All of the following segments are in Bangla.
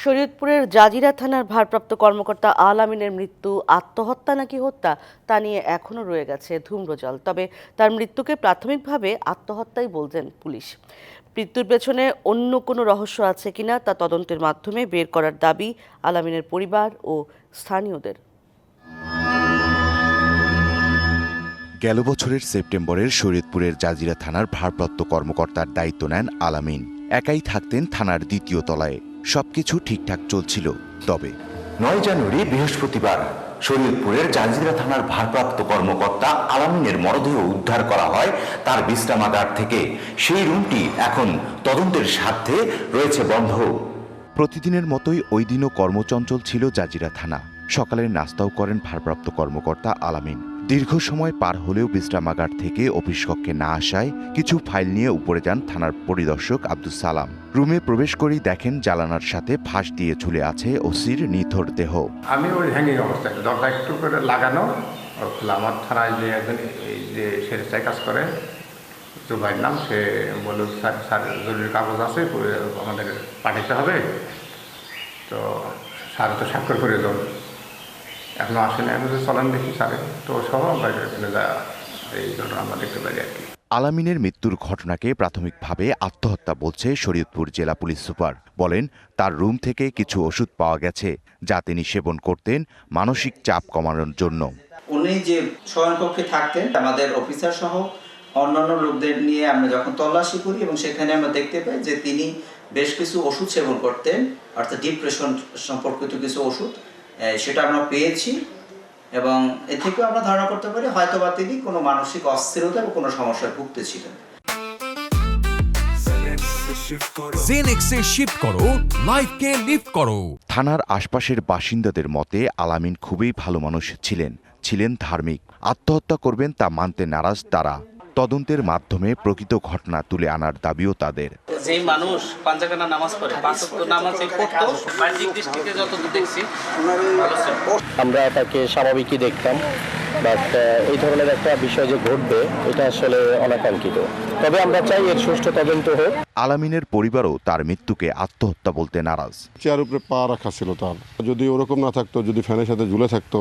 শরীয়তপুরের জাজিরা থানার ভারপ্রাপ্ত কর্মকর্তা আল আমিনের মৃত্যু আত্মহত্যা নাকি হত্যা তা নিয়ে এখনও রয়ে গেছে ধূম্রজাল। তবে তার মৃত্যুকে প্রাথমিকভাবে আত্মহত্যাই বলছেন পুলিশ। মৃত্যুর পেছনে অন্য কোনো রহস্য আছে কিনা তা তদন্তের মাধ্যমে বের করার দাবি আল আমিনের পরিবার ও স্থানীয়দের। গেল বছরের সেপ্টেম্বরের শরীয়তপুরের জাজিরা থানার ভারপ্রাপ্ত কর্মকর্তার দায়িত্ব নেন আল আমিন। একাই থাকতেন থানার দ্বিতীয় তলায়। সবকিছু ঠিকঠাক চলছিল। তবে 9 জানুয়ারি বৃহস্পতিবার শরীয়তপুরের জাজিরা থানার ভারপ্রাপ্ত কর্মকর্তা আল আমিনের মরদেহ উদ্ধার করা হয় তার বিশ্রামাগার থেকে। সেই রুমটি এখন তদন্তের স্বার্থে রয়েছে বন্ধ। প্রতিদিনের মতোই ওই দিনও কর্মচঞ্চল ছিল জাজিরা থানা। সকালের নাস্তাও করেন ভারপ্রাপ্ত কর্মকর্তা আল আমিন। দীর্ঘ সময় পার হলেও বিশ্রামাগার থেকে অফিস কক্ষে না আসায় কিছু ফাইল নিয়ে উপরে যান থানার পরিদর্শক আব্দুস সালাম। রুমে প্রবেশ করেই দেখেন জানালার সাথে ফাঁস দিয়ে ঝুলে আছে ওসির নিথর দেহ। আমি ওই হ্যাঙ্গিং অবস্থায় দরজা একটু করে লাগানো। আমার থানায় যে একজন এই যে সেরেস্তায় কাজ করে জুবাইর নাম, সে বলল স্যার জরুরি কাগজ আছে আমাদের পাঠাতে হবে, তো স্যার তো স্বাক্ষর করে দেন, এখনো আসেনি। আমি তো চলেন দেখি স্যারে, তো সহ আমরা এখানে যা এই ঘটনা আমরা দেখতে পারি আর কি। আল আমিনের মৃত্যুর ঘটনাকে প্রাথমিকভাবে আত্মহত্যা বলছে শরীয়তপুর জেলা পুলিশ সুপার। বলেন তার রুম থেকে কিছু ওষুধ পাওয়া গেছে যা তিনি সেবন করতেন মানসিক চাপ কমানোর জন্য। উনি যে শয়নকক্ষে থাকতেন, আমাদের অফিসার সহ অন্যান্য লোকদের নিয়ে আমরা যখন তল্লাশি করি এবং সেখানে আমরা দেখতে পাই যে তিনি বেশ কিছু ওষুধ সেবন করতেন, অর্থাৎ ডিপ্রেশন সম্পর্কিত কিছু ওষুধ, সেটা আমরা পেয়েছি। এবং এ থেকেও আমরা ধারণা করতে পারি হয়তোবা তিনি কোনো মানসিক অস্থিরতা বা কোনো সমস্যায় ভুগতেছিলেন। জেনেক্সে শিফট করো, লাইফকে লিফট করো। থানার আশপাশের বাসিন্দাদের মতে আল আমিন খুবই ভালো মানুষ ছিলেন ধার্মিক। আত্মহত্যা করবেন তা মানতে নারাজ তারা। তদন্তের মাধ্যমে প্রকৃত ঘটনা তুলে আনার দাবিও তাদের। যে মানুষ পাঁচখানা নামাজ পড়ে, পাঁচ ওয়াক্ত নামাজ পড়তো, বাহ্যিক দৃষ্টিতে যতদূর দেখছি আমরা তাকে স্বাভাবিকই দেখতাম, বাট এই ধরনের একটা বিষয় যে ঘটবে এটা আসলে অনাকাঙ্ক্ষিত। তবে আমরা চাই এর সুষ্ঠু তদন্ত হোক। আল আমিনের পরিবারও তার মৃত্যুকে আত্মহত্যা বলতে নারাজ। চেয়ার উপরে পা রাখা ছিল তার, যদি ওরকম না থাকতো, যদি ফ্যানের সাথে ঝুলে থাকতো,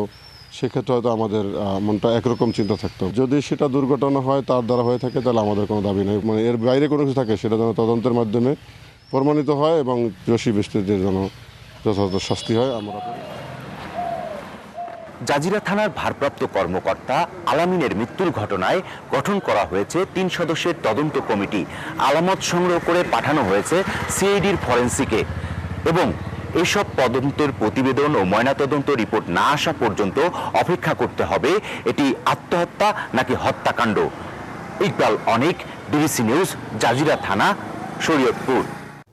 সেক্ষেত্রে হয়তো আমাদের মনটা একরকম চিন্তা থাকতো। যদি সেটা দুর্ঘটনা হয়, তার দ্বারা হয়ে থাকে, তাহলে আমাদের কোনো দাবি নেই। মানে এর বাইরে কোনো কিছু থাকে সেটা যেন তদন্তের মাধ্যমে প্রমাণিত হয় এবং দোষী ব্যক্তিদের যেন যথাযথ শাস্তি হয়। আমরা জাজিরা থানার ভারপ্রাপ্ত কর্মকর্তা আল আমিনের মৃত্যুর ঘটনায় গঠন করা হয়েছে 3 সদস্যের তদন্ত কমিটি। আলামত সংগ্রহ করে পাঠানো হয়েছে সিআইডির ফরেন্সিকে এবং এসব তদন্তের প্রতিবেদন ও ময়নাতদন্ত রিপোর্ট না আসা পর্যন্ত অপেক্ষা করতে হবে এটি আত্মহত্যা নাকি হত্যাকাণ্ড। ইকবাল অনিক, ডিবিসি নিউজ, জাজিরা থানা, শরীয়তপুর।